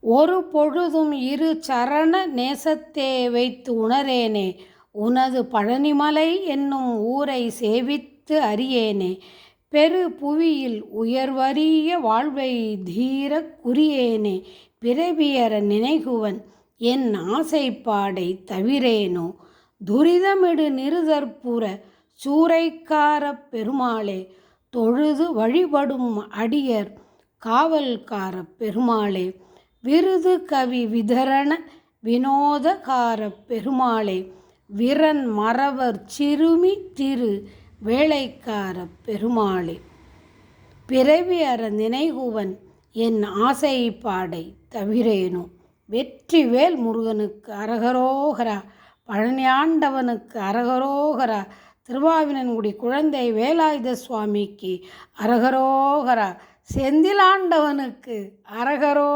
ஒரு பொழுதும் இரு சரண நேசத்தே வைத்து உணரேனே, உனது பழனிமலை என்னும் ஊரை சேவித்து அறியேனே. பெரு புவியில் உயர்வரிய வாழ்வை தீரக் குறியேனே, பிறவியற நினைகுவன் என் ஆசைப்பாடை தவிரேனோ. துரிதமிடு நிருதற்புற சூறைக்காரப் பெருமாளே, தொழுது வழிபடும் அடியர் காவல்காரப் பெருமாளே. விருது கவி விதரண வினோதகாரப் பெருமாளே, விரன் மறவர் சிறுமி திரு வேளைக்காரப் பெருமாளே. பிறவி அற நினைகுவன் என் ஆசைப்பாடை தவிரேனோ. வெற்றிவேல் முருகனுக்கு அரகரோகரா, பழனியாண்டவனுக்கு அரகரோகரா, திருவாவினன்குடி குழந்தை வேலாயுத சுவாமிக்கு அரகரோகரா, செந்திலாண்டவனுக்கு அரகரோ